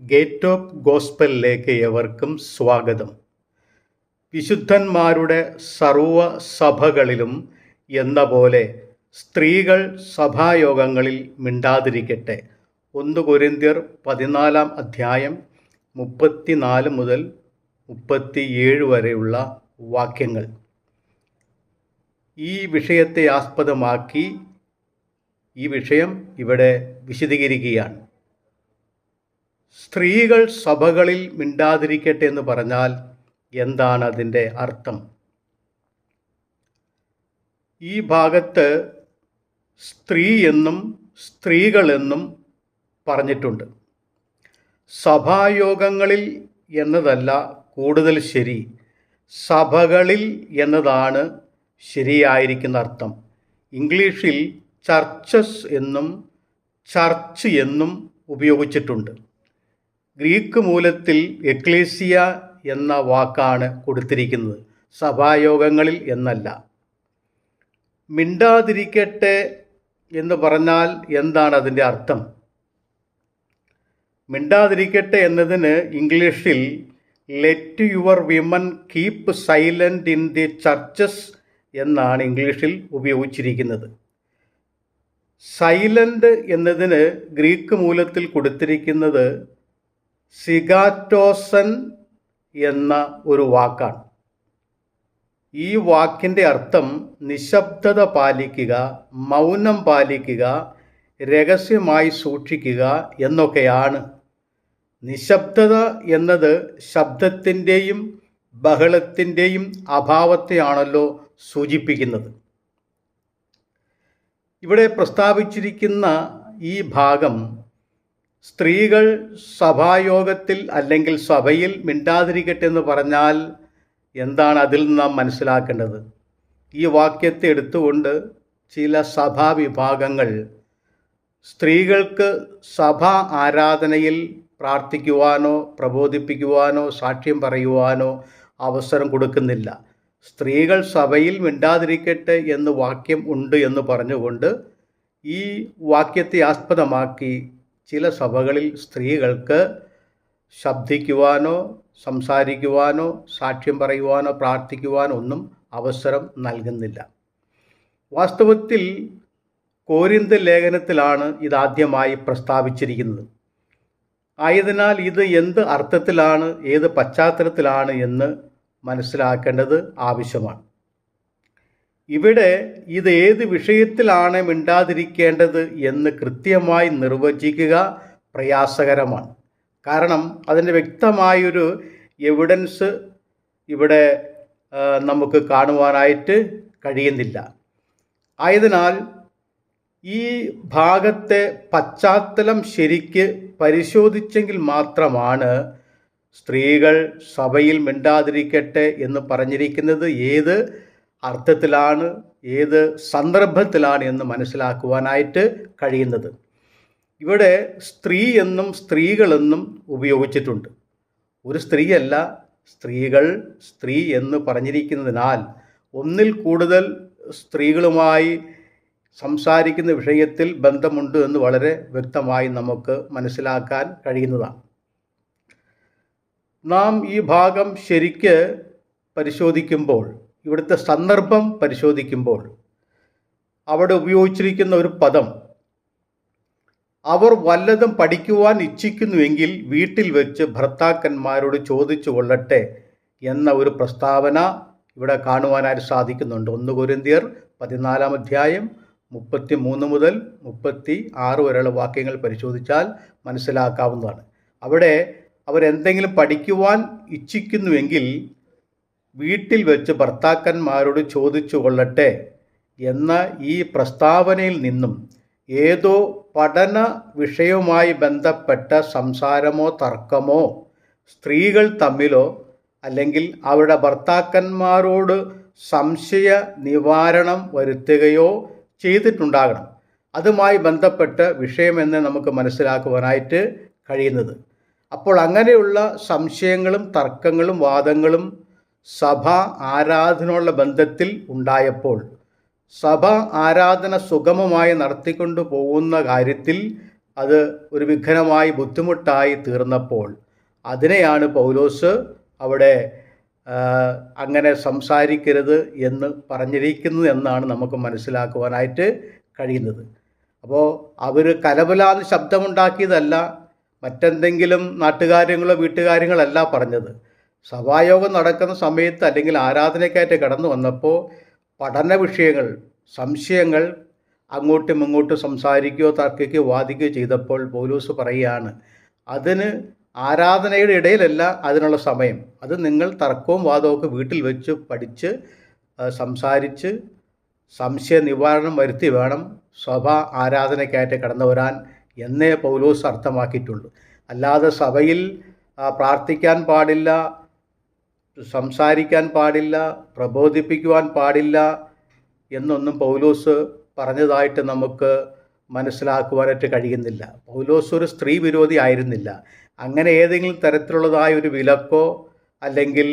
Gate of ഗോസ്പലിലേക്ക് ഏവർക്കും സ്വാഗതം. വിശുദ്ധന്മാരുടെ സർവ്വ സഭകളിലും എന്ന പോലെ സ്ത്രീകൾ സഭായോഗങ്ങളിൽ മിണ്ടാതിരിക്കട്ടെ. 1 കൊരിന്ത്യർ 14 അധ്യായം 34 മുതൽ 37 വരെയുള്ള വാക്യങ്ങൾ. ഈ വിഷയത്തെ ആസ്പദമാക്കി ഈ വിഷയം ഇവിടെ വിശദീകരിക്കുകയാണ്. സ്ത്രീകൾ സഭകളിൽ മിണ്ടാതിരിക്കട്ടെ എന്ന് പറഞ്ഞാൽ എന്താണ് അതിൻ്റെ അർത്ഥം? ഈ ഭാഗത്ത് സ്ത്രീ എന്നും സ്ത്രീകളെന്നും പറഞ്ഞിട്ടുണ്ട്. സഭായോഗങ്ങളിൽ എന്നതല്ല കൂടുതൽ ശരി, സഭകളിൽ എന്നതാണ് ശരിയായിരിക്കുന്ന അർത്ഥം. ഇംഗ്ലീഷിൽ ചർച്ചസ് എന്നും ചർച്ച് എന്നും ഉപയോഗിച്ചിട്ടുണ്ട്. ഗ്രീക്ക് മൂലത്തിൽ എക്ലേസിയ എന്ന വാക്കാണ് കൊടുത്തിരിക്കുന്നത്, സഭായോഗങ്ങളിൽ എന്നല്ല. മിണ്ടാതിരിക്കട്ടെ എന്ന് പറഞ്ഞാൽ എന്താണ് അതിൻ്റെ അർത്ഥം? മിണ്ടാതിരിക്കട്ടെ എന്നതിന് ഇംഗ്ലീഷിൽ let your women keep silent in the churches എന്നാണ് ഇംഗ്ലീഷിൽ ഉപയോഗിച്ചിരിക്കുന്നത്. സൈലൻ്റ് എന്നതിന് ഗ്രീക്ക് മൂലത്തിൽ കൊടുത്തിരിക്കുന്നത് സിഗാറ്റോസൻ എന്ന ഒരു വാക്കാണ്. ഈ വാക്കിൻ്റെ അർത്ഥം നിശബ്ദത പാലിക്കുക, മൗനം പാലിക്കുക, രഹസ്യമായി സൂക്ഷിക്കുക എന്നൊക്കെയാണ്. നിശബ്ദത എന്നത് ശബ്ദത്തിൻ്റെയും ബഹളത്തിൻ്റെയും അഭാവത്തെയാണല്ലോ സൂചിപ്പിക്കുന്നത്. ഇവിടെ പ്രസ്താവിച്ചിരിക്കുന്ന ഈ ഭാഗം സ്ത്രീകൾ സഭായോഗത്തിൽ അല്ലെങ്കിൽ സഭയിൽ മിണ്ടാതിരിക്കട്ടെ എന്ന് പറഞ്ഞാൽ എന്താണ് അതിൽ നിന്ന് നാം മനസ്സിലാക്കേണ്ടത്? ഈ വാക്യത്തെ എടുത്തുകൊണ്ട് ചില സഭാവിഭാഗങ്ങൾ സ്ത്രീകൾക്ക് സഭാ ആരാധനയിൽ പ്രാർത്ഥിക്കുവാനോ പ്രബോധിപ്പിക്കുവാനോ സാക്ഷ്യം പറയുവാനോ അവസരം കൊടുക്കുന്നില്ല. സ്ത്രീകൾ സഭയിൽ മിണ്ടാതിരിക്കട്ടെ എന്ന് വാക്യം ഉണ്ട് എന്ന് പറഞ്ഞുകൊണ്ട് ഈ വാക്യത്തെ ആസ്പദമാക്കി ചില സഭകളിൽ സ്ത്രീകൾക്ക് ശബ്ദിക്കുവാനോ സംസാരിക്കുവാനോ സാക്ഷ്യം പറയുവാനോ പ്രാർത്ഥിക്കുവാനോ ഒന്നും അവസരം നൽകുന്നില്ല. വാസ്തവത്തിൽ കോരിന്ത് ലേഖനത്തിലാണ് ഇതാദ്യമായി പ്രസ്താവിച്ചിരിക്കുന്നത്. ആയതിനാൽ ഇത് എന്ത് അർത്ഥത്തിലാണ്, ഏത് പശ്ചാത്തലത്തിലാണ് എന്ന് മനസ്സിലാക്കേണ്ടത് ആവശ്യമാണ്. ഇവിടെ ഇത് ഏത് വിഷയത്തിലാണ് മിണ്ടാതിരിക്കേണ്ടത് എന്ന് കൃത്യമായി നിർവചിക്കുക പ്രയാസകരമാണ്. കാരണം അതിൻ്റെ വ്യക്തമായൊരു എവിഡൻസ് ഇവിടെ നമുക്ക് കാണുവാനായിട്ട് കഴിയുന്നില്ല. ആയതിനാൽ ഈ ഭാഗത്തെ പശ്ചാത്തലം ശരിക്ക് പരിശോധിച്ചെങ്കിൽ മാത്രമാണ് സ്ത്രീകൾ സഭയിൽ മിണ്ടാതിരിക്കട്ടെ എന്ന് പറഞ്ഞിരിക്കുന്നത് ഏത് അർത്ഥത്തിലാണ്, ഏത് സന്ദർഭത്തിലാണ് എന്ന് മനസ്സിലാക്കുവാനായിട്ട് കഴിയുന്നത്. ഇവിടെ സ്ത്രീ എന്നും സ്ത്രീകളെന്നും ഉപയോഗിച്ചിട്ടുണ്ട്. ഒരു സ്ത്രീയല്ല, സ്ത്രീകൾ, സ്ത്രീ എന്ന് പറഞ്ഞിരിക്കുന്നതിനാൽ ഒന്നിൽ കൂടുതൽ സ്ത്രീകളുമായി സംസാരിക്കുന്ന വിഷയത്തിൽ ബന്ധമുണ്ട് എന്ന് വളരെ വ്യക്തമായി നമുക്ക് മനസ്സിലാക്കാൻ കഴിയുന്നതാണ്. നാം ഈ ഭാഗം ശരിക്ക് പരിശോധിക്കുമ്പോൾ, ഇവിടുത്തെ സന്ദർഭം പരിശോധിക്കുമ്പോൾ അവിടെ ഉപയോഗിച്ചിരിക്കുന്ന ഒരു പദം, അവർ വല്ലതും പഠിക്കുവാൻ ഇച്ഛിക്കുന്നുവെങ്കിൽ വീട്ടിൽ വെച്ച് ഭർത്താക്കന്മാരോട് ചോദിച്ചു കൊള്ളട്ടെ എന്ന ഒരു പ്രസ്താവന ഇവിടെ കാണുവാനായിട്ട് സാധിക്കുന്നുണ്ട്. 1 കൊരിന്ത്യർ 14 അധ്യായം 33 മുതൽ 36 വരെയുള്ള വാക്യങ്ങൾ പരിശോധിച്ചാൽ മനസ്സിലാക്കാവുന്നതാണ്. അവിടെ അവരെന്തെങ്കിലും പഠിക്കുവാൻ ഇച്ഛിക്കുന്നുവെങ്കിൽ വീട്ടിൽ വെച്ച് ഭർത്താക്കന്മാരോട് ചോദിച്ചു കൊള്ളട്ടെ എന്ന ഈ പ്രസ്താവനയിൽ നിന്നും ഏതോ പഠന വിഷയവുമായി ബന്ധപ്പെട്ട സംസാരമോ തർക്കമോ സ്ത്രീകൾ തമ്മിലോ അല്ലെങ്കിൽ അവരുടെ ഭർത്താക്കന്മാരോട് സംശയ നിവാരണം വരുത്തുകയോ ചെയ്തിട്ടുണ്ടാകണം. അതുമായി ബന്ധപ്പെട്ട വിഷയമെന്ന് നമുക്ക് മനസ്സിലാക്കുവാനായിട്ട് കഴിയുന്നത്. അപ്പോൾ അങ്ങനെയുള്ള സംശയങ്ങളും തർക്കങ്ങളും വാദങ്ങളും സഭ ആരാധനയുള്ള ബന്ധത്തിൽ ഉണ്ടായപ്പോൾ സഭ ആരാധന സുഗമമായി നടത്തിക്കൊണ്ടു പോകുന്ന കാര്യത്തിൽ അത് ഒരു വിഘ്നമായി ബുദ്ധിമുട്ടായി തീർന്നപ്പോൾ അതിനെയാണ് പൗലോസ് അവിടെ അങ്ങനെ സംസാരിക്കരുത് എന്ന് പറഞ്ഞിരിക്കുന്നത് എന്നാണ് നമുക്ക് മനസ്സിലാക്കുവാനായിട്ട് കഴിയുന്നത്. അപ്പോൾ അവർ കലബലാന്ന് ശബ്ദമുണ്ടാക്കിയതല്ല, മറ്റെന്തെങ്കിലും നാട്ടുകാര്യങ്ങളോ വീട്ടുകാര്യങ്ങളല്ല പറഞ്ഞത്. സഭായോഗം നടക്കുന്ന സമയത്ത് അല്ലെങ്കിൽ ആരാധനയ്ക്കായിട്ട് കടന്നു വന്നപ്പോൾ പഠന വിഷയങ്ങൾ, സംശയങ്ങൾ അങ്ങോട്ടും ഇങ്ങോട്ടും സംസാരിക്കുകയോ തർക്കിക്കുകയോ വാദിക്കുകയോ ചെയ്തപ്പോൾ പൗലോസ് പറയുകയാണ്, അതിന് ആരാധനയുടെ ഇടയിലല്ല അതിനുള്ള സമയം. അത് നിങ്ങൾ തർക്കവും വാദവും ഒക്കെ വീട്ടിൽ വെച്ച് പഠിച്ച് സംസാരിച്ച് സംശയ നിവാരണം വരുത്തി വേണം സഭ ആരാധനയ്ക്കായിട്ട് കടന്നു വരാൻ എന്നേ പൗലോസ് അർത്ഥമാക്കിയിട്ടുള്ളൂ. അല്ലാതെ സഭയിൽ പ്രാർത്ഥിക്കാൻ പാടില്ല, സംസാരിക്കാൻ പാടില്ല, പ്രബോധിപ്പിക്കുവാൻ പാടില്ല എന്നൊന്നും പൗലോസ് പറഞ്ഞതായിട്ട് നമുക്ക് മനസ്സിലാക്കുവാനായിട്ട് കഴിയുന്നില്ല. പൗലോസ് ഒരു സ്ത്രീ വിരോധി ആയിരുന്നില്ല. അങ്ങനെ ഏതെങ്കിലും തരത്തിലുള്ളതായ ഒരു വിലക്കോ അല്ലെങ്കിൽ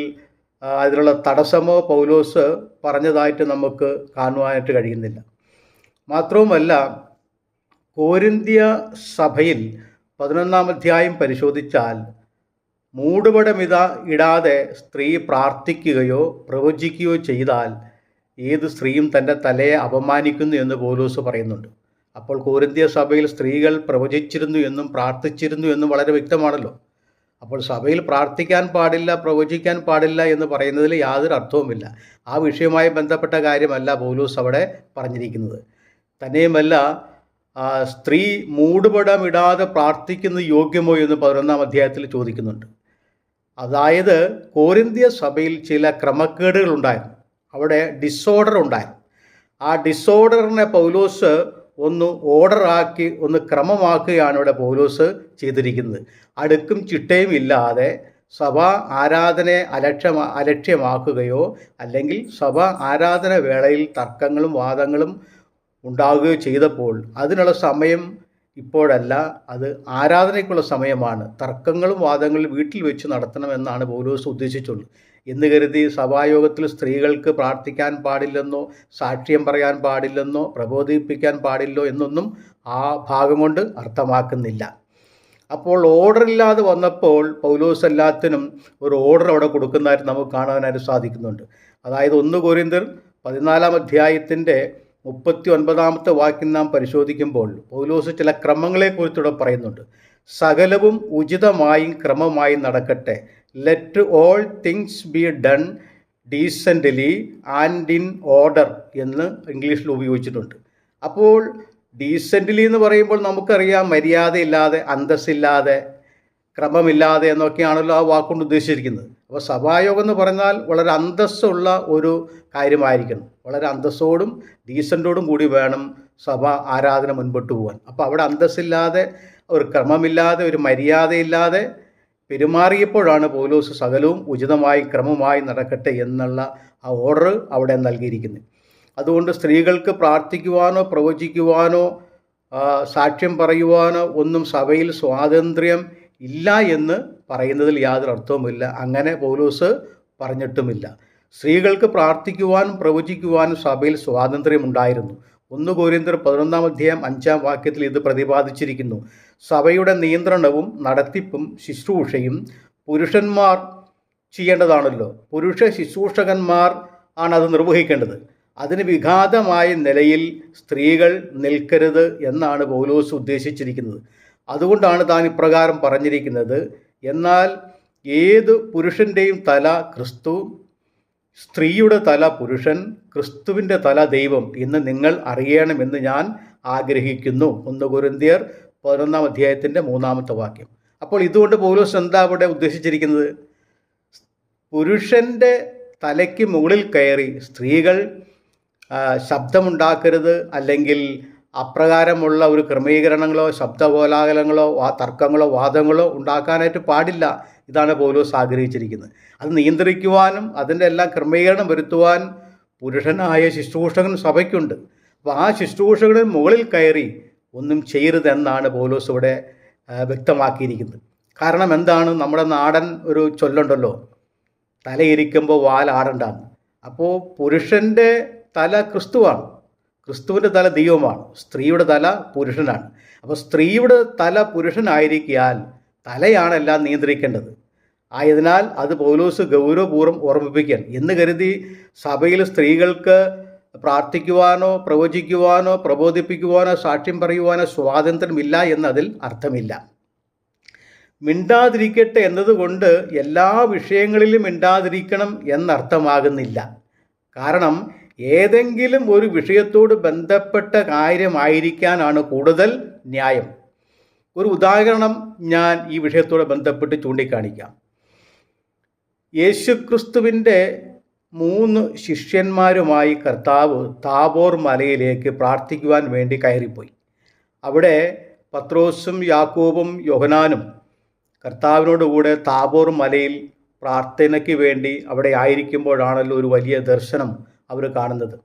അതിനുള്ള തടസ്സമോ പൗലോസ് പറഞ്ഞതായിട്ട് നമുക്ക് കാണുവാനായിട്ട് കഴിയുന്നില്ല. മാത്രവുമല്ല, കോരിന്ത്യ സഭയിൽ 11-ാം അധ്യായം പരിശോധിച്ചാൽ ഇടാതെ സ്ത്രീ പ്രാർത്ഥിക്കുകയോ പ്രവചിക്കുകയോ ചെയ്താൽ ഏത് സ്ത്രീയും തൻ്റെ തലയെ അപമാനിക്കുന്നു എന്ന് പൗലോസ് പറയുന്നുണ്ട്. അപ്പോൾ കോരിന്ത്യ സഭയിൽ സ്ത്രീകൾ പ്രവചിച്ചിരുന്നു എന്നും പ്രാർത്ഥിച്ചിരുന്നു എന്നും വളരെ വ്യക്തമാണല്ലോ. അപ്പോൾ സഭയിൽ പ്രാർത്ഥിക്കാൻ പാടില്ല, പ്രവചിക്കാൻ പാടില്ല എന്ന് പറയുന്നതിൽ യാതൊരു അർത്ഥവുമില്ല. ആ വിഷയവുമായി ബന്ധപ്പെട്ട കാര്യമല്ല പൗലോസ് അവിടെ പറഞ്ഞിരിക്കുന്നത്. തന്നെയുമല്ല, സ്ത്രീ മൂടുപടമിടാതെ പ്രാർത്ഥിക്കുന്നത് യോഗ്യമോ എന്ന് 11-ാം അധ്യായത്തിൽ ചോദിക്കുന്നുണ്ട്. അതായത് കോരിന്ത്യ സഭയിൽ ചില ക്രമക്കേടുകൾ ഉണ്ടായിരുന്നു, അവിടെ ഡിസോർഡർ ഉണ്ടായിരുന്നു. ആ ഡിസോർഡറിനെ പൗലോസ് ഒന്ന് ഓർഡറാക്കി ഒന്ന് ക്രമമാക്കുകയാണ് ഇവിടെ പൗലോസ് ചെയ്തിരിക്കുന്നത്. അടുക്കും ചിട്ടയും ഇല്ലാതെ സഭ ആരാധനയെ അലക്ഷ്യമാക്കുകയോ അല്ലെങ്കിൽ സഭ ആരാധന വേളയിൽ തർക്കങ്ങളും വാദങ്ങളും ഉണ്ടാവുകയോ ചെയ്തപ്പോൾ അതിനുള്ള സമയം ഇപ്പോഴല്ല, അത് ആരാധനയ്ക്കുള്ള സമയമാണ്. തർക്കങ്ങളും വാദങ്ങളും വീട്ടിൽ വെച്ച് നടത്തണമെന്നാണ് പൗലോസ് ഉദ്ദേശിച്ചുള്ളൂ. എന്ന് കരുതി സഭായോഗത്തിൽ സ്ത്രീകൾക്ക് പ്രാർത്ഥിക്കാൻ പാടില്ലെന്നോ സാക്ഷ്യം പറയാൻ പാടില്ലെന്നോ പ്രബോധിപ്പിക്കാൻ പാടില്ലോ എന്നൊന്നും ആ ഭാഗം കൊണ്ട് അർത്ഥമാക്കുന്നില്ല. അപ്പോൾ ഓർഡറില്ലാതെ വന്നപ്പോൾ പൗലോസ് എല്ലാത്തിനും ഒരു ഓർഡർ അവിടെ കൊടുക്കുന്നതായിട്ട് നമുക്ക് കാണാനായിട്ട് സാധിക്കുന്നുണ്ട്. അതായത് 1 കൊരിന്ത്യർ 14-ാം അധ്യായത്തിൻ്റെ 39-ാമത്തെ വാക്യം നാം പരിശോധിക്കുമ്പോൾ പൗലോസ് ചില ക്രമങ്ങളെക്കുറിച്ചുകൂടെ പറയുന്നുണ്ട്. സകലവും ഉചിതമായും ക്രമമായും നടക്കട്ടെ, let all things be done decently and in order എന്ന് ഇംഗ്ലീഷിൽ ഉപയോഗിച്ചിട്ടുണ്ട്. അപ്പോൾ ഡീസൻ്റ്ലി എന്ന് പറയുമ്പോൾ നമുക്കറിയാം മര്യാദയില്ലാതെ, അന്തസ്സില്ലാതെ, ക്രമമില്ലാതെ എന്നൊക്കെയാണല്ലോ ആ വാക്കുകൊണ്ട് ഉദ്ദേശിച്ചിരിക്കുന്നത്. അപ്പോൾ സഭായോഗം എന്ന് പറഞ്ഞാൽ വളരെ അന്തസ്സുള്ള ഒരു കാര്യമായിരിക്കണം. വളരെ അന്തസ്സോടും ഡീസൻറ്റോടും കൂടി വേണം സഭ ആരാധന മുൻപോട്ട് പോകാൻ. അപ്പോൾ അവിടെ അന്തസ്സില്ലാതെ, ഒരു ക്രമമില്ലാതെ, ഒരു മര്യാദയില്ലാതെ പെരുമാറിയപ്പോഴാണ് പൗലോസ് സകലവും ഉചിതമായി ക്രമമായി നടക്കട്ടെ എന്നുള്ള ആ ഓർഡർ അവിടെ നൽകിയിരിക്കുന്നത്. അതുകൊണ്ട് സ്ത്രീകൾക്ക് പ്രാർത്ഥിക്കുവാനോ പ്രവചിക്കുവാനോ സാക്ഷ്യം പറയുവാനോ ഒന്നും സഭയിൽ സ്വാതന്ത്ര്യം ഇല്ല എന്ന് പറയുന്നതിൽ യാതൊരു അർത്ഥവുമില്ല. അങ്ങനെ പൗലോസ് പറഞ്ഞിട്ടുമില്ല. സ്ത്രീകൾക്ക് പ്രാർത്ഥിക്കുവാനും പ്രവചിക്കുവാനും സഭയിൽ സ്വാതന്ത്ര്യമുണ്ടായിരുന്നു. 1 കൊരിന്ത്യർ 11-ാം അധ്യായം 5-ാം വാക്യത്തിൽ ഇത് പ്രതിപാദിച്ചിരിക്കുന്നു. സഭയുടെ നിയന്ത്രണവും നടത്തിപ്പും ശുശ്രൂഷയും പുരുഷന്മാർ ചെയ്യേണ്ടതാണല്ലോ. പുരുഷ ശുശ്രൂഷകന്മാർ ആണ് അത് നിർവഹിക്കേണ്ടത്. അതിന് വിഘാതമായ നിലയിൽ സ്ത്രീകൾ നിൽക്കരുത് എന്നാണ് പൗലോസ് ഉദ്ദേശിച്ചിരിക്കുന്നത്. അതുകൊണ്ടാണ് താൻ ഇപ്രകാരം പറഞ്ഞിരിക്കുന്നത്, എന്നാൽ ഏത് പുരുഷൻ്റെയും തല ക്രിസ്തു, സ്ത്രീയുടെ തല പുരുഷൻ, ക്രിസ്തുവിൻ്റെ തല ദൈവം എന്ന് നിങ്ങൾ അറിയണമെന്ന് ഞാൻ ആഗ്രഹിക്കുന്നു. 1 കൊരിന്ത്യർ 11-ാം അധ്യായത്തിൻ്റെ 3-ാമത്തെ വാക്യം. അപ്പോൾ ഇതുകൊണ്ട് പൗലോസ് എന്താ അവിടെ ഉദ്ദേശിച്ചിരിക്കുന്നത്? പുരുഷൻ്റെ തലയ്ക്ക് മുകളിൽ കയറി സ്ത്രീകൾ ശബ്ദമുണ്ടാക്കരുത്, അല്ലെങ്കിൽ അപ്രകാരമുള്ള ഒരു ക്രമീകരണങ്ങളോ ശബ്ദകോലാഹലങ്ങളോ തർക്കങ്ങളോ വാദങ്ങളോ ഉണ്ടാക്കാനായിട്ട് പാടില്ല. ഇതാണ് പൗലോസ് ആഗ്രഹിച്ചിരിക്കുന്നത്. അത് നിയന്ത്രിക്കുവാനും അതിൻ്റെ എല്ലാം ക്രമീകരണം വരുത്തുവാൻ പുരുഷനായ ശുശ്രൂഷകൻ സഭയ്ക്കുണ്ട്. അപ്പോൾ ആ ശുശ്രൂഷകന് മുകളിൽ കയറി ഒന്നും ചെയ്യരുതെന്നാണ് പൗലോസ് ഇവിടെ വ്യക്തമാക്കിയിരിക്കുന്നത്. കാരണം എന്താണ്? നമ്മുടെ നാടൻ ഒരു ചൊല്ലുണ്ടല്ലോ, തലയിരിക്കുമ്പോൾ വാലാടണ്ടാന്ന്. അപ്പോൾ പുരുഷൻ്റെ തല ക്രിസ്തുവാണ്. ക്രിസ്തുവിൻ്റെ തല ദൈവമാണ്, സ്ത്രീയുടെ തല പുരുഷനാണ്. അപ്പോൾ സ്ത്രീയുടെ തല പുരുഷനായിരിക്കാൽ തലയാണെല്ലാം നിയന്ത്രിക്കേണ്ടത്. ആയതിനാൽ അത് പൗലോസ് ഗൗരവപൂർവ്വം ഓർമ്മിപ്പിക്കാൻ എന്ന് കരുതി സഭയിൽ സ്ത്രീകൾക്ക് പ്രാർത്ഥിക്കുവാനോ പ്രവചിക്കുവാനോ പ്രബോധിപ്പിക്കുവാനോ സാക്ഷ്യം പറയുവാനോ സ്വാതന്ത്ര്യമില്ല എന്നതിൽ അർത്ഥമില്ല. മിണ്ടാതിരിക്കട്ടെ എന്നതുകൊണ്ട് എല്ലാ വിഷയങ്ങളിലും മിണ്ടാതിരിക്കണം എന്നർത്ഥമാകുന്നില്ല. കാരണം ഏതെങ്കിലും ഒരു വിഷയത്തോട് ബന്ധപ്പെട്ട കാര്യമായിരിക്കാനാണ് കൂടുതൽ ന്യായം. ഒരു ഉദാഹരണം ഞാൻ ഈ വിഷയത്തോട് ബന്ധപ്പെട്ട് ചൂണ്ടിക്കാണിക്കാം. യേശുക്രിസ്തുവിൻ്റെ 3 ശിഷ്യന്മാരുമായി കർത്താവ് താബോർ മലയിലേക്ക് പ്രാർത്ഥിക്കുവാൻ വേണ്ടി കയറിപ്പോയി. അവിടെ പത്രോസും യാക്കോബും യോഹന്നാനും കർത്താവിനോടുകൂടെ താബോർ മലയിൽ പ്രാർത്ഥനയ്ക്ക് വേണ്ടി അവിടെ ആയിരിക്കുമ്പോഴാണല്ലോ ഒരു വലിയ ദർശനം അവർ കാണുന്നത്.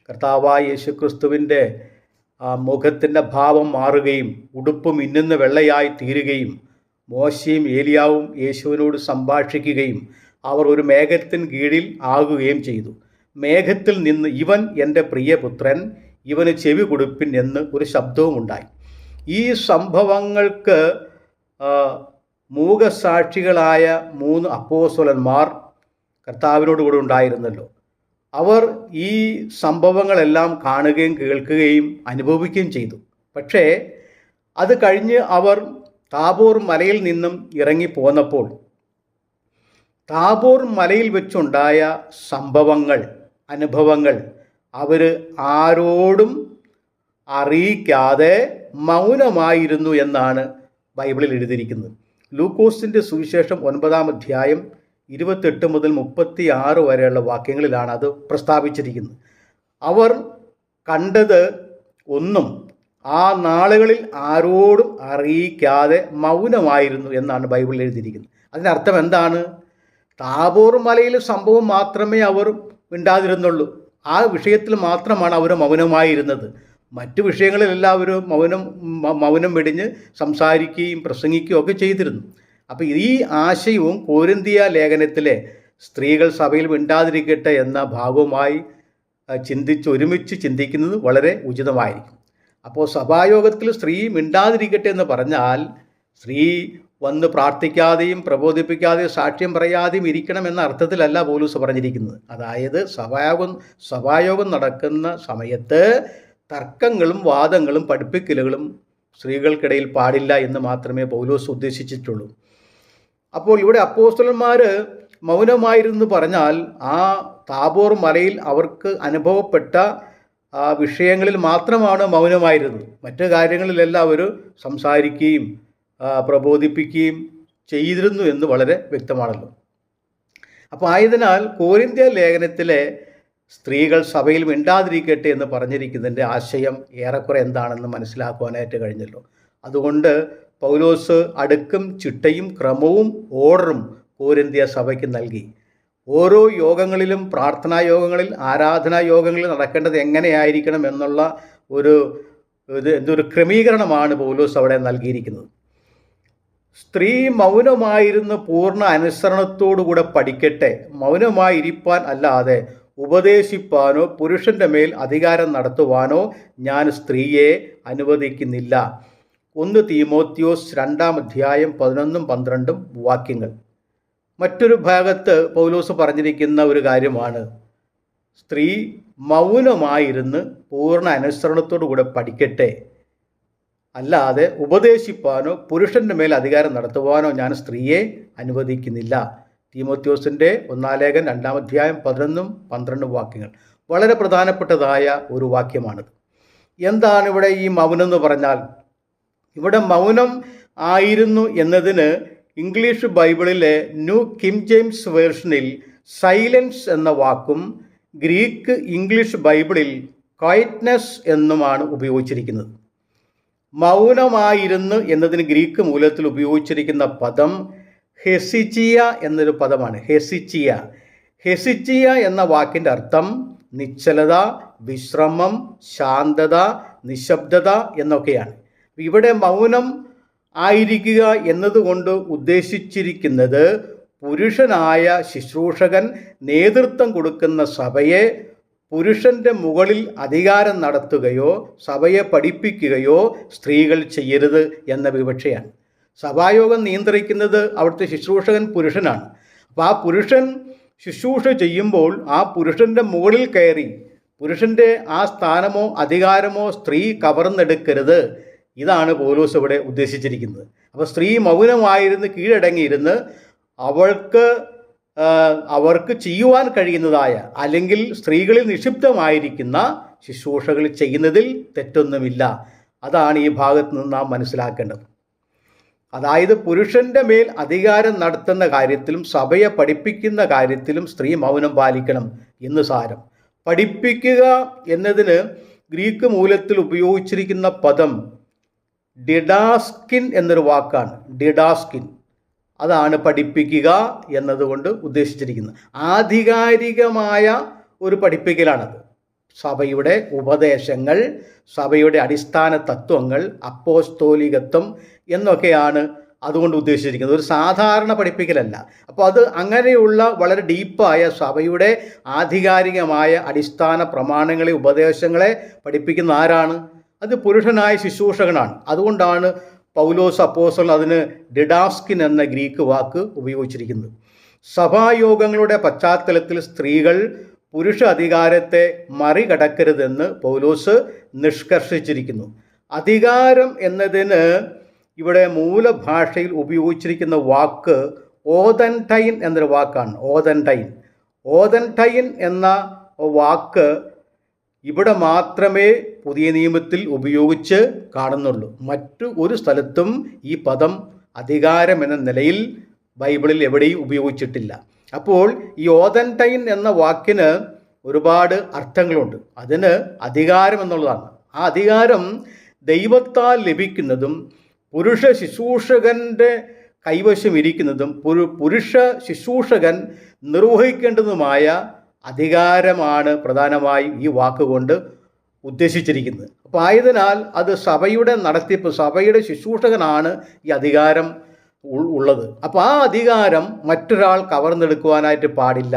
കർത്താവായ യേശുക്രിസ്തുവിൻ്റെ മുഖത്തിൻ്റെ ഭാവം മാറുകയും ഉടുപ്പ് മിന്നുന്ന വെള്ളയായി തീരുകയും മോശയും ഏലിയാവും യേശുവിനോട് സംഭാഷിക്കുകയും അവർ ഒരു മേഘത്തിന് കീഴിൽ ആകുകയും ചെയ്തു. മേഘത്തിൽ നിന്ന് ഇവൻ എൻ്റെ പ്രിയപുത്രൻ, ഇവന് ചെവി കൊടുപ്പിൻ എന്ന് ഒരു ശബ്ദവും ഉണ്ടായി. ഈ സംഭവങ്ങൾക്ക് മൂകസാക്ഷികളായ 3 അപ്പോസ്തലന്മാർ കർത്താവിനോടുകൂടെ ഉണ്ടായിരുന്നല്ലോ. അവർ ഈ സംഭവങ്ങളെല്ലാം കാണുകയും കേൾക്കുകയും അനുഭവിക്കുകയും ചെയ്തു. പക്ഷേ അത് കഴിഞ്ഞ് അവർ താബോർ മലയിൽ നിന്നും ഇറങ്ങിപ്പോന്നപ്പോൾ താബോർ മലയിൽ വെച്ചുണ്ടായ സംഭവങ്ങൾ, അനുഭവങ്ങൾ അവർ ആരോടും അറിയിക്കാതെ മൗനമായിരുന്നു എന്നാണ് ബൈബിളിൽ എഴുതിയിരിക്കുന്നത്. ലൂക്കോസിൻ്റെ സുവിശേഷം 9-ാം അധ്യായം 28 മുതൽ 36 വരെയുള്ള വാക്യങ്ങളിലാണ് അത് പ്രസ്താവിച്ചിരിക്കുന്നത്. അവർ കണ്ടത് ഒന്നും ആ നാളുകളിൽ ആരോടും അറിയിക്കാതെ മൗനമായിരുന്നു എന്നാണ് ബൈബിളിൽ എഴുതിയിരിക്കുന്നത്. അതിനർത്ഥം എന്താണ്? താബോർ മലയിൽ സംഭവം മാത്രമേ അവർ മിണ്ടാതിരുന്നുള്ളൂ. ആ വിഷയത്തിൽ മാത്രമാണ് അവർ മൗനമായിരുന്നത്. മറ്റു വിഷയങ്ങളിലെല്ലാം അവർ മൗനം വെടിഞ്ഞ് സംസാരിക്കുകയും പ്രസംഗിക്കുകയും ഒക്കെ ചെയ്തിരുന്നു. അപ്പോൾ ഈ ആശയവും കോരിന്തിയ ലേഖനത്തിലെ സ്ത്രീകൾ സഭയിൽ മിണ്ടാതിരിക്കട്ടെ എന്ന ഭാഗവുമായി ഒരുമിച്ച് ചിന്തിക്കുന്നത് വളരെ ഉചിതമായിരിക്കും. അപ്പോൾ സഭായോഗത്തിൽ സ്ത്രീ മിണ്ടാതിരിക്കട്ടെ എന്ന് പറഞ്ഞാൽ സ്ത്രീ വന്ന് പ്രാർത്ഥിക്കാതെയും പ്രബോധിപ്പിക്കാതെയും സാക്ഷ്യം പറയാതെയും ഇരിക്കണം എന്ന അർത്ഥത്തിലല്ല പൗലോസ് പറഞ്ഞിരിക്കുന്നത്. അതായത് സഭായോഗം നടക്കുന്ന സമയത്ത് തർക്കങ്ങളും വാദങ്ങളും പഠിപ്പിക്കലുകളും സ്ത്രീകൾക്കിടയിൽ പാടില്ല എന്ന് മാത്രമേ പൗലോസ് ഉദ്ദേശിച്ചിട്ടുള്ളൂ. അപ്പോൾ ഇവിടെ അപ്പോസ്തലന്മാർ മൗനമായിരുന്നു പറഞ്ഞാൽ ആ താബോർ മലയിൽ അവർക്ക് അനുഭവപ്പെട്ട വിഷയങ്ങളിൽ മാത്രമാണ് മൗനമായിരുന്നത്. മറ്റു കാര്യങ്ങളിലെല്ലാം അവർ സംസാരിക്കുകയും പ്രബോധിപ്പിക്കുകയും ചെയ്തിരുന്നു എന്ന് വളരെ വ്യക്തമാണല്ലോ. അപ്പോൾ ആയതിനാൽ കോരിന്ത്യ ലേഖനത്തിലെ സ്ത്രീകൾ സഭയിൽ മിണ്ടാതിരിക്കട്ടെ എന്ന് പറഞ്ഞിരിക്കുന്നതിൻ്റെ ആശയം ഏറെക്കുറെ എന്താണെന്ന് മനസ്സിലാക്കുവാനായിട്ട് കഴിഞ്ഞല്ലോ. അതുകൊണ്ട് പൗലോസ് അടുക്കും ചിട്ടയും ക്രമവും ഓർഡറും കോരിന്ത്യ സഭയ്ക്ക് നൽകി. ഓരോ യോഗങ്ങളിലും പ്രാർത്ഥനാ യോഗങ്ങളിൽ ആരാധനാ യോഗങ്ങളിൽ നടക്കേണ്ടത് എങ്ങനെയായിരിക്കണം എന്നുള്ള എന്തൊരു ക്രമീകരണമാണ് പൗലോസ് അവിടെ നൽകിയിരിക്കുന്നത്. സ്ത്രീ മൗനമായിരുന്ന് പൂർണ്ണ അനുസരണത്തോടുകൂടെ പഠിക്കട്ടെ, മൗനമായിരിക്കാൻ അല്ലാതെ ഉപദേശിപ്പാനോ പുരുഷൻ്റെ മേൽ അധികാരം നടത്തുവാനോ ഞാൻ സ്ത്രീയെ അനുവദിക്കുന്നില്ല. 1 തീമോത്തിയോസ് 2-ാം അധ്യായം 11-12 വാക്യങ്ങൾ. മറ്റൊരു ഭാഗത്ത് പൗലോസ് പറഞ്ഞിരിക്കുന്ന ഒരു കാര്യമാണ് സ്ത്രീ മൗനമായിരുന്ന് പൂർണ്ണ അനുസരണത്തോടുകൂടെ പഠിക്കട്ടെ, അല്ലാതെ ഉപദേശിപ്പാനോ പുരുഷൻ്റെ മേൽ അധികാരം നടത്തുവാനോ ഞാൻ സ്ത്രീയെ അനുവദിക്കുന്നില്ല. തീമോത്തിയോസിൻ്റെ 1-ാം ലേഖനം 2-ാം അധ്യായം 11-12 വാക്യങ്ങൾ. വളരെ പ്രധാനപ്പെട്ടതായ ഒരു വാക്യമാണിത്. എന്താണ് ഇവിടെ ഈ മൗനം എന്ന് പറഞ്ഞാൽ? ഇവിടെ മൗനം ആയിരുന്നു എന്നതിന് ഇംഗ്ലീഷ് ബൈബിളിലെ ന്യൂ കിങ് ജെയിംസ് വേർഷനിൽ സൈലൻസ് എന്ന വാക്കും ഗ്രീക്ക് ഇംഗ്ലീഷ് ബൈബിളിൽ ക്വയറ്റ്നെസ് എന്നുമാണ് ഉപയോഗിച്ചിരിക്കുന്നത്. മൗനമായിരുന്നു എന്നതിന് ഗ്രീക്ക് മൂലത്തിൽ ഉപയോഗിച്ചിരിക്കുന്ന പദം ഹെസിച്ചിയ എന്നൊരു പദമാണ്. ഹെസിച്ചിയ എന്ന വാക്കിൻ്റെ അർത്ഥം നിശ്ചലത, വിശ്രമം, ശാന്തത, നിശബ്ദത എന്നൊക്കെയാണ്. ഇവിടെ മൗനം ആയിരിക്കുക എന്നതുകൊണ്ട് ഉദ്ദേശിച്ചിരിക്കുന്നത് പുരുഷനായ ശുശ്രൂഷകൻ നേതൃത്വം കൊടുക്കുന്ന സഭയെ പുരുഷൻ്റെ മുകളിൽ അധികാരം നടത്തുകയോ സഭയെ പഠിപ്പിക്കുകയോ സ്ത്രീകൾ ചെയ്യരുത് എന്ന വിവക്ഷയാണ്. സഭായോഗം നിയന്ത്രിക്കുന്നത് അവിടുത്തെ ശുശ്രൂഷകൻ പുരുഷനാണ്. അപ്പോൾ ആ പുരുഷൻ ശുശ്രൂഷ ചെയ്യുമ്പോൾ ആ പുരുഷൻ്റെ മുകളിൽ കയറി പുരുഷൻ്റെ ആ സ്ഥാനമോ അധികാരമോ സ്ത്രീ കവർന്നെടുക്കരുത്. ഇതാണ് പൗലോസ് ഇവിടെ ഉദ്ദേശിച്ചിരിക്കുന്നത്. അപ്പോൾ സ്ത്രീ മൗനമായിരുന്ന് കീഴടങ്ങിയിരുന്ന് അവർക്ക് ചെയ്യുവാൻ കഴിയുന്നതായ അല്ലെങ്കിൽ സ്ത്രീകളിൽ നിക്ഷിപ്തമായിരിക്കുന്ന ശുശ്രൂഷകൾ ചെയ്യുന്നതിൽ തെറ്റൊന്നുമില്ല. അതാണ് ഈ ഭാഗത്ത് നിന്ന് നാം മനസ്സിലാക്കേണ്ടത്. അതായത് പുരുഷൻ്റെ മേൽ അധികാരം നടത്തുന്ന കാര്യത്തിലും സഭയെ പഠിപ്പിക്കുന്ന കാര്യത്തിലും സ്ത്രീ മൗനം പാലിക്കണം എന്ന് സാരം. പഠിപ്പിക്കുക എന്നതിന് ഗ്രീക്ക് മൂലത്തിൽ ഉപയോഗിച്ചിരിക്കുന്ന പദം ഡിഡാസ്കിൻ എന്നൊരു വാക്കാണ്. ഡിഡാസ്കിൻ, അതാണ് പഠിപ്പിക്കുക എന്നതുകൊണ്ട് ഉദ്ദേശിച്ചിരിക്കുന്നത്. ആധികാരികമായ ഒരു പഠിപ്പിക്കലാണത്. സഭയുടെ ഉപദേശങ്ങൾ, സഭയുടെ അടിസ്ഥാന തത്വങ്ങൾ, അപ്പോസ്തോലികത്വം എന്നൊക്കെയാണ് അതുകൊണ്ട് ഉദ്ദേശിച്ചിരിക്കുന്നത്. ഒരു സാധാരണ പഠിപ്പിക്കലല്ല. അപ്പോൾ അത് അങ്ങനെയുള്ള വളരെ ഡീപ്പായ സഭയുടെ ആധികാരികമായ അടിസ്ഥാന പ്രമാണങ്ങളെ, ഉപദേശങ്ങളെ പഠിപ്പിക്കുന്ന ആരാണ്? അത് പുരുഷനായ ശുശ്രൂഷകനാണ്. അതുകൊണ്ടാണ് പൗലോസ് അപ്പോസ്തലൻ അതിന് ഡിഡാസ്കിൻ എന്ന ഗ്രീക്ക് വാക്ക് ഉപയോഗിച്ചിരിക്കുന്നത്. സഭായോഗങ്ങളുടെ പശ്ചാത്തലത്തിൽ സ്ത്രീകൾ പുരുഷ അധികാരത്തെ മറികടക്കരുതെന്ന് പൗലോസ് നിഷ്കർഷിച്ചിരിക്കുന്നു. അധികാരം എന്നതിന് ഇവിടെ മൂലഭാഷയിൽ ഉപയോഗിച്ചിരിക്കുന്ന വാക്ക് ഓതൻടൈൻ എന്നൊരു വാക്കാണ്. ഓതൻടൈൻ എന്ന വാക്ക് ഇവിടെ മാത്രമേ പുതിയ നിയമത്തിൽ ഉപയോഗിച്ച് കാണുന്നുള്ളൂ. മറ്റു ഒരു സ്ഥലത്തും ഈ പദം അധികാരം എന്ന നിലയിൽ ബൈബിളിൽ എവിടെയും ഉപയോഗിച്ചിട്ടില്ല. അപ്പോൾ ഈ ഓതൻടൈൻ എന്ന വാക്കിന് ഒരുപാട് അർത്ഥങ്ങളുണ്ട്. അതിന് അധികാരം എന്നുള്ളതാണ്. ആ അധികാരം ദൈവത്താൽ ലഭിക്കുന്നതും പുരുഷ ശുശ്രൂഷകൻ്റെ കൈവശം ഇരിക്കുന്നതും പുരുഷ ശുശ്രൂഷകൻ നിർവഹിക്കേണ്ടതുമായ അധികാരമാണ് പ്രധാനമായും ഈ വാക്കുകൊണ്ട് ഉദ്ദേശിച്ചിരിക്കുന്നത്. അപ്പോൾ ആയതിനാൽ അത് സഭയുടെ നടത്തിപ്പ്, സഭയുടെ ശുശ്രൂഷകനാണ് ഈ അധികാരം ഉള്ളത്. അപ്പോൾ ആ അധികാരം മറ്റൊരാൾ കവർന്നെടുക്കുവാനായിട്ട് പാടില്ല.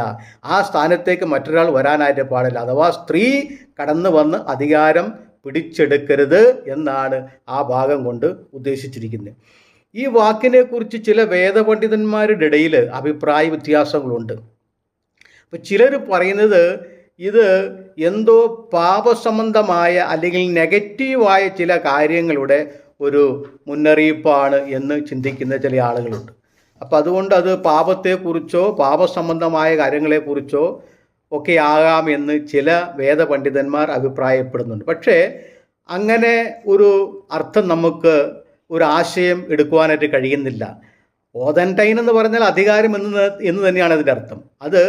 ആ സ്ഥാനത്തേക്ക് മറ്റൊരാൾ വരാനായിട്ട് പാടില്ല. അഥവാ സ്ത്രീ കടന്നു വന്ന് അധികാരം പിടിച്ചെടുക്കരുത് എന്നാണ് ആ ഭാഗം കൊണ്ട് ഉദ്ദേശിച്ചിരിക്കുന്നത്. ഈ വാക്കിനെക്കുറിച്ച് ചില വേദപണ്ഡിതന്മാരുടെ ഇടയിൽ അഭിപ്രായ വ്യത്യാസങ്ങളുണ്ട്. അപ്പോൾ ചിലർ പറയുന്നത് ഇത് എന്തോ പാപസംബന്ധമായ അല്ലെങ്കിൽ നെഗറ്റീവായ ചില കാര്യങ്ങളുടെ ഒരു മുന്നറിയിപ്പാണ് എന്ന് ചിന്തിക്കുന്ന ചില ആളുകളുണ്ട്. അപ്പോൾ അതുകൊണ്ട് അത് പാപത്തെക്കുറിച്ചോ പാപസംബന്ധമായ കാര്യങ്ങളെക്കുറിച്ചോ ഒക്കെ ആകാമെന്ന് ചില വേദപണ്ഡിതന്മാർ അഭിപ്രായപ്പെടുന്നുണ്ട്. പക്ഷേ അങ്ങനെ ഒരു അർത്ഥം നമുക്ക് ഒരു ആശയം എടുക്കുവാനായിട്ട് കഴിയുന്നില്ല. ഓതൻടൈൻ എന്ന് പറഞ്ഞാൽ അധികാരം എന്ന് തന്നെയാണ് അതിൻ്റെ അർത്ഥം. അത്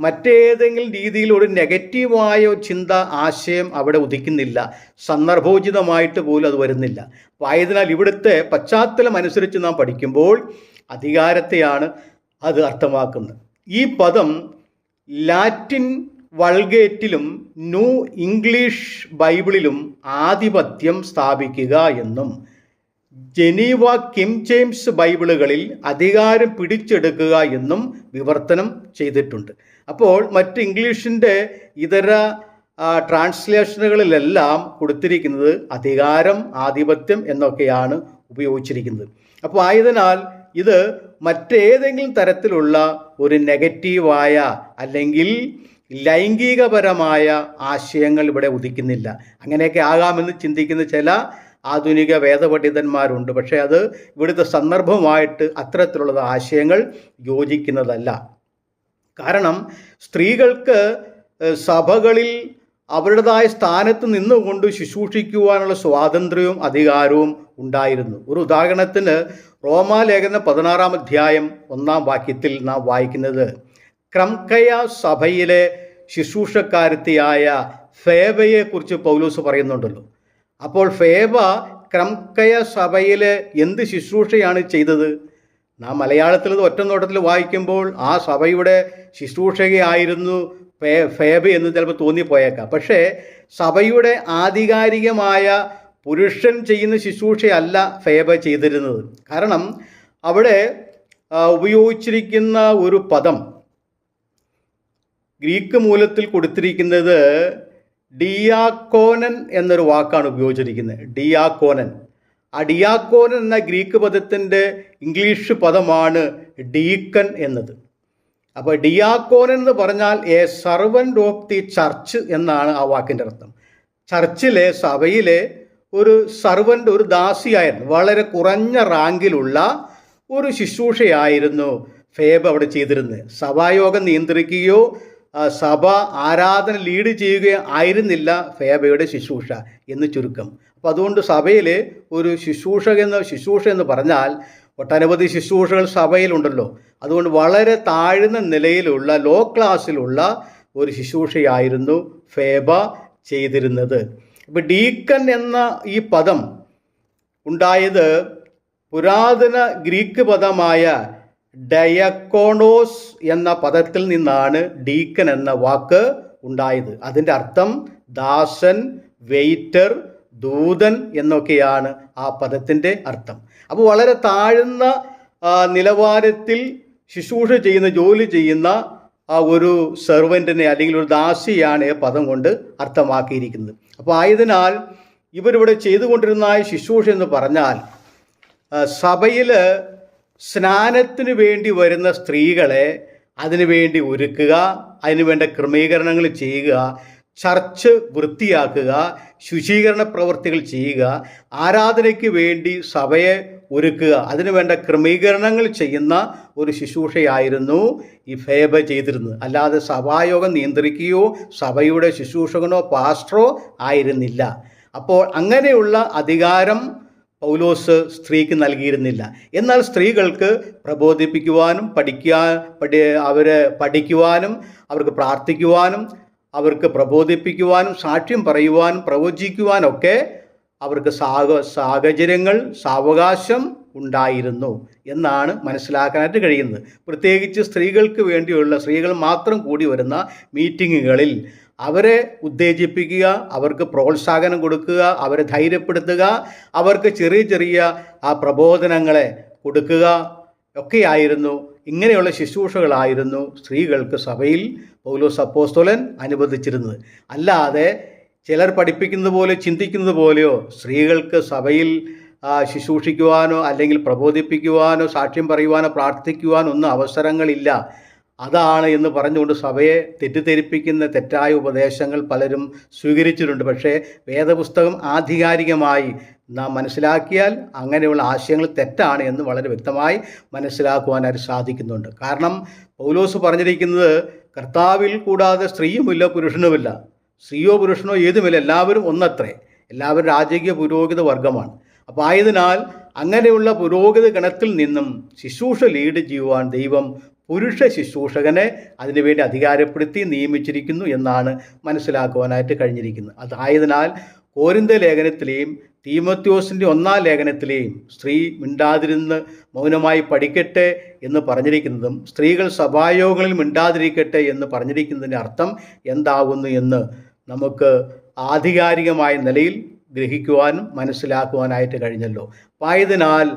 മറ്റേതെങ്കിലും രീതിയിൽ ഒരു നെഗറ്റീവായ ചിന്ത, ആശയം അവിടെ ഉദിക്കുന്നില്ല. സന്ദർഭോചിതമായിട്ട് പോലും അത് വരുന്നില്ല. അപ്പോൾ ആയതിനാൽ ഇവിടുത്തെ പശ്ചാത്തലം അനുസരിച്ച് നാം പഠിക്കുമ്പോൾ അധികാരത്തെയാണ് അത് അർത്ഥമാക്കുന്നത്. ഈ പദം ലാറ്റിൻ വൾഗേറ്റിലും ന്യൂ ഇംഗ്ലീഷ് ബൈബിളിലും ആധിപത്യം സ്ഥാപിക്കുക എന്നും ജനീവ കിങ് ജെയിംസ് ബൈബിളുകളിൽ അധികാരം പിടിച്ചെടുക്കുക എന്നും വിവർത്തനം ചെയ്തിട്ടുണ്ട്. അപ്പോൾ മറ്റ് ഇംഗ്ലീഷിൻ്റെ ഇതര ട്രാൻസ്ലേഷനുകളിലെല്ലാം കൊടുത്തിരിക്കുന്നത് അധികാരം, ആധിപത്യം എന്നൊക്കെയാണ് ഉപയോഗിച്ചിരിക്കുന്നത്. അപ്പോൾ ആയതിനാൽ ഇത് മറ്റേതെങ്കിലും തരത്തിലുള്ള ഒരു നെഗറ്റീവായ അല്ലെങ്കിൽ ലൈംഗികപരമായ ആശയങ്ങൾ ഇവിടെ ഉദിക്കുന്നില്ല. അങ്ങനെയൊക്കെ ആകാമെന്ന് ചിന്തിക്കുന്ന ചില ആധുനിക വേദപണ്ഡിതന്മാരുണ്ട്. പക്ഷേ അത് ഇവിടുത്തെ സന്ദർഭവുമായിട്ട് അത്തരത്തിലുള്ള ആശയങ്ങൾ യോജിക്കുന്നതല്ല. കാരണം സ്ത്രീകൾക്ക് സഭകളിൽ അവരുടേതായ സ്ഥാനത്ത് നിന്നുകൊണ്ട് ശുശ്രൂഷിക്കുവാനുള്ള സ്വാതന്ത്ര്യവും അധികാരവും ഉണ്ടായിരുന്നു. ഒരു ഉദാഹരണത്തിന് റോമാലേഖനം 16-ാം അധ്യായം 1-ാം വാക്യത്തിൽ നാം വായിക്കുന്നത് ക്രംകയ സഭയിലെ ശുശ്രൂഷക്കാരത്തിയായ ഫേബയെക്കുറിച്ച് പൗലോസ് പറയുന്നുണ്ടല്ലോ. അപ്പോൾ ഫേബ ക്രംകയ സഭയിൽ എന്ത് ശുശ്രൂഷയാണ് ചെയ്തത്? നാം മലയാളത്തിൽ ഒറ്റ നോട്ടത്തിൽ വായിക്കുമ്പോൾ ആ സഭയുടെ ശുശ്രൂഷകയായിരുന്നു ഫേബ എന്ന് ചിലപ്പോൾ തോന്നിപ്പോയേക്കാം. പക്ഷേ സഭയുടെ ആധികാരികമായ പുരുഷൻ ചെയ്യുന്ന ശുശ്രൂഷയല്ല ഫേബ ചെയ്തിരുന്നത്. കാരണം അവിടെ ഉപയോഗിച്ചിരിക്കുന്ന ഒരു പദം ഗ്രീക്ക് മൂലത്തിൽ കൊടുത്തിരിക്കുന്നത് ഡിയാക്കോനൻ എന്നൊരു വാക്കാണ് ഉപയോഗിച്ചിരിക്കുന്നത്. ഡിയാക്കോനൻ. ആ ഡിയാക്കോനൻ എന്ന ഗ്രീക്ക് പദത്തിൻ്റെ ഇംഗ്ലീഷ് പദമാണ് ഡീക്കൻ എന്നത്. അപ്പോൾ ഡിയാക്കോനൻ എന്ന് പറഞ്ഞാൽ A servant of the church എന്നാണ് ആ വാക്കിൻ്റെ അർത്ഥം. ചർച്ചിലെ, സഭയിലെ ഒരു സർവൻ്റ്, ഒരു ദാസിയായിരുന്നു. വളരെ കുറഞ്ഞ റാങ്കിലുള്ള ഒരു ശുശ്രൂഷയായിരുന്നു ഫേബ അവിടെ ചെയ്തിരുന്നത്. സഭായോഗം നിയന്ത്രിക്കുകയോ സഭ ആരാധന ലീഡ് ചെയ്യുകയോ ആയിരുന്നില്ല ഫേബയുടെ ശുശ്രൂഷ എന്ന് ചുരുക്കം. അപ്പോൾ അതുകൊണ്ട് സഭയിലെ ഒരു ശുശ്രൂഷ എന്ന് പറഞ്ഞാൽ ഒട്ടനവധി ശുശ്രൂഷകൾ സഭയിലുണ്ടല്ലോ. അതുകൊണ്ട് വളരെ താഴ്ന്ന നിലയിലുള്ള, ലോ ക്ലാസ്സിലുള്ള ഒരു ശുശ്രൂഷയായിരുന്നു ഫേബ ചെയ്തിരുന്നത്. അപ്പോൾ ഡീക്കൻ എന്ന ഈ പദം ഉണ്ടായത് പുരാതന ഗ്രീക്ക് പദമായ ഡയക്കോണോസ് എന്ന പദത്തിൽ നിന്നാണ് ഡീക്കൻ എന്ന വാക്ക് ഉണ്ടായത്. അതിൻ്റെ അർത്ഥം ദാസൻ, വെയിറ്റർ, ദൂതൻ എന്നൊക്കെയാണ് ആ പദത്തിൻ്റെ അർത്ഥം. അപ്പോൾ വളരെ താഴ്ന്ന നിലവാരത്തിൽ ശുശ്രൂഷ ചെയ്യുന്ന, ജോലി ചെയ്യുന്ന ഒരു സെർവൻറ്റിനെ അല്ലെങ്കിൽ ഒരു ദാസിയാണ് പദം കൊണ്ട് അർത്ഥമാക്കിയിരിക്കുന്നത്. അപ്പോൾ ആയതിനാൽ ഇവരിവിടെ ചെയ്തുകൊണ്ടിരുന്ന ശുശ്രൂഷ എന്ന് പറഞ്ഞാൽ സഭയിൽ സ്നാനത്തിന് വേണ്ടി വരുന്ന സ്ത്രീകളെ അതിനുവേണ്ടി ഒരുക്കുക, അതിനുവേണ്ട ക്രമീകരണങ്ങൾ ചെയ്യുക, ചർച്ച് വൃത്തിയാക്കുക, ശുചീകരണ പ്രവൃത്തികൾ ചെയ്യുക, ആരാധനയ്ക്ക് വേണ്ടി സഭയെ ഒരുക്കുക, അതിനുവേണ്ട ക്രമീകരണങ്ങൾ ചെയ്യുന്ന ഒരു ശുശ്രൂഷയായിരുന്നു ഈ ഫേബ ചെയ്തിരുന്നത്. അല്ലാതെ സഭായോഗം നിയന്ത്രിക്കുകയോ സഭയുടെ ശുശ്രൂഷകനോ പാസ്റ്ററോ ആയിരുന്നില്ല. അപ്പോൾ അങ്ങനെയുള്ള അധികാരം പൗലോസ് സ്ത്രീക്ക് നൽകിയിരുന്നില്ല. എന്നാൽ സ്ത്രീകൾക്ക് പ്രബോധിപ്പിക്കുവാനും അവരെ പഠിക്കുവാനും അവർക്ക് പ്രാർത്ഥിക്കുവാനും അവർക്ക് പ്രബോധിപ്പിക്കുവാനും സാക്ഷ്യം പറയുവാനും പ്രവചിക്കുവാനൊക്കെ അവർക്ക് സാഹചര്യങ്ങൾ, സാവകാശം ഉണ്ടായിരുന്നു എന്നാണ് മനസ്സിലാക്കാനായിട്ട് കഴിയുന്നത്. പ്രത്യേകിച്ച് സ്ത്രീകൾക്ക് വേണ്ടിയുള്ള, സ്ത്രീകൾ മാത്രം കൂടി വരുന്ന മീറ്റിങ്ങുകളിൽ അവരെ ഉത്തേജിപ്പിക്കുക, അവർക്ക് പ്രോത്സാഹനം കൊടുക്കുക, അവരെ ധൈര്യപ്പെടുത്തുക, അവർക്ക് ചെറിയ ചെറിയ ആ പ്രബോധനങ്ങളെ കൊടുക്കുക ഒക്കെയായിരുന്നു. ഇങ്ങനെയുള്ള ശുശ്രൂഷകളായിരുന്നു സ്ത്രീകൾക്ക് സഭയിൽ പൗലോസ് അപ്പോസ്തലൻ അനുവദിച്ചിരുന്നത്. അല്ലാതെ ചിലർ പഠിപ്പിക്കുന്നത് പോലെ, ചിന്തിക്കുന്നത് പോലെയോ സ്ത്രീകൾക്ക് സഭയിൽ ശുശ്രൂഷിക്കുവാനോ അല്ലെങ്കിൽ പ്രബോധിപ്പിക്കുവാനോ സാക്ഷ്യം പറയുവാനോ പ്രാർത്ഥിക്കുവാനോ ഒന്നും അവസരങ്ങളില്ല. അതാണ് എന്ന് പറഞ്ഞുകൊണ്ട് സഭയെ തെറ്റിദ്ധരിപ്പിക്കുന്ന തെറ്റായ ഉപദേശങ്ങൾ പലരും സ്വീകരിച്ചിട്ടുണ്ട്. പക്ഷേ വേദപുസ്തകം ആധികാരികമായി നാം മനസ്സിലാക്കിയാൽ അങ്ങനെയുള്ള ആശയങ്ങൾ തെറ്റാണ് എന്ന് വളരെ വ്യക്തമായി മനസ്സിലാക്കുവാനായിട്ട് സാധിക്കുന്നുണ്ട്. കാരണം പൗലോസ് പറഞ്ഞിരിക്കുന്നത് കർത്താവിൽ കൂടാതെ സ്ത്രീയുമില്ല പുരുഷനുമില്ല, സ്ത്രീയോ പുരുഷനോ ഏതുമില്ല, എല്ലാവരും ഒന്നത്രേ, എല്ലാവരും രാജകീയ പുരോഹിത വർഗമാണ്. അപ്പോൾ ആയതിനാൽ അങ്ങനെയുള്ള പുരോഹിത ഗണത്തിൽ നിന്നും ശുശ്രൂഷ ലീഡ് ചെയ്യുവാൻ ദൈവം പുരുഷ ശുശ്രൂഷകനെ അതിനുവേണ്ടി അധികാരപ്പെടുത്തി നിയമിച്ചിരിക്കുന്നു എന്നാണ് മനസ്സിലാക്കുവാനായിട്ട് കഴിഞ്ഞിരിക്കുന്നത്. അതായതിനാൽ കോരിന്ത ലേഖനത്തിലെയും തീമോത്തിയോസിൻ്റെ 1-ാം ലേഖനത്തിലെയും സ്ത്രീ മിണ്ടാതിരുന്ന് മൗനമായി പഠിക്കട്ടെ എന്ന് പറഞ്ഞിരിക്കുന്നതും സ്ത്രീകൾ സഭായോഗങ്ങളിൽ മിണ്ടാതിരിക്കട്ടെ എന്ന് പറഞ്ഞിരിക്കുന്നതിൻ്റെ അർത്ഥം എന്താകുന്നു എന്ന് നമുക്ക് ആധികാരികമായ നിലയിൽ ഗ്രഹിക്കുവാനും മനസ്സിലാക്കുവാനായിട്ട് കഴിഞ്ഞല്ലോ. ആയതിനാൽ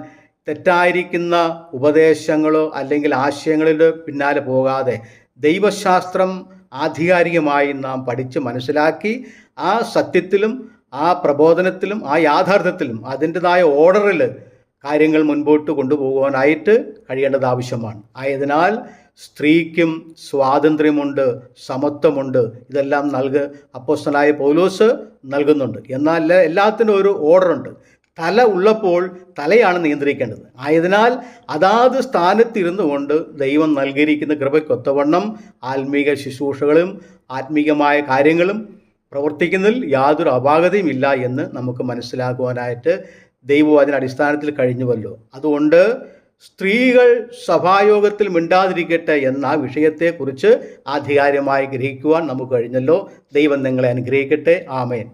തെറ്റായിരിക്കുന്ന ഉപദേശങ്ങളോ അല്ലെങ്കിൽ ആശയങ്ങളുടെ പിന്നാലെ പോകാതെ ദൈവശാസ്ത്രം ആധികാരികമായി നാം പഠിച്ച് മനസ്സിലാക്കി ആ സത്യത്തിലും ആ പ്രബോധനത്തിലും ആ യാഥാർത്ഥ്യത്തിലും അതിൻ്റെതായ ഓർഡറിൽ കാര്യങ്ങൾ മുൻപോട്ട് കൊണ്ടുപോകുവാനായിട്ട് കഴിയേണ്ടത് ആവശ്യമാണ്. ആയതിനാൽ സ്ത്രീക്കും സ്വാതന്ത്ര്യമുണ്ട്, സമത്വമുണ്ട്. ഇതെല്ലാം അപ്പോസ്തലനായ പൗലോസ് നൽകുന്നുണ്ട്. എന്നാൽ എല്ലാത്തിനും ഒരു ഓർഡറുണ്ട്. തല ഉള്ളപ്പോൾ തലയാണ് നിയന്ത്രിക്കേണ്ടത്. ആയതിനാൽ അതാത് സ്ഥാനത്തിരുന്നു കൊണ്ട് ദൈവം നൽകിയിരിക്കുന്ന കൃപയ്ക്കൊത്തവണ്ണം ആത്മീക ശുശ്രൂഷകളും ആത്മീകമായ കാര്യങ്ങളും പ്രവർത്തിക്കുന്നതിൽ യാതൊരു അപാകതയും ഇല്ല എന്ന് നമുക്ക് മനസ്സിലാക്കുവാനായിട്ട് ദൈവവചന അടിസ്ഥാനത്തിൽ കഴിഞ്ഞുവല്ലോ. അതുകൊണ്ട് സ്ത്രീകൾ സഭായോഗത്തിൽ മിണ്ടാതിരിക്കട്ടെ എന്ന വിഷയത്തെക്കുറിച്ച് ആധികാരികമായി ഗ്രഹിക്കുവാൻ നമുക്ക് കഴിഞ്ഞല്ലോ. ദൈവം നിങ്ങളെ അനുഗ്രഹിക്കട്ടെ. ആമേൻ.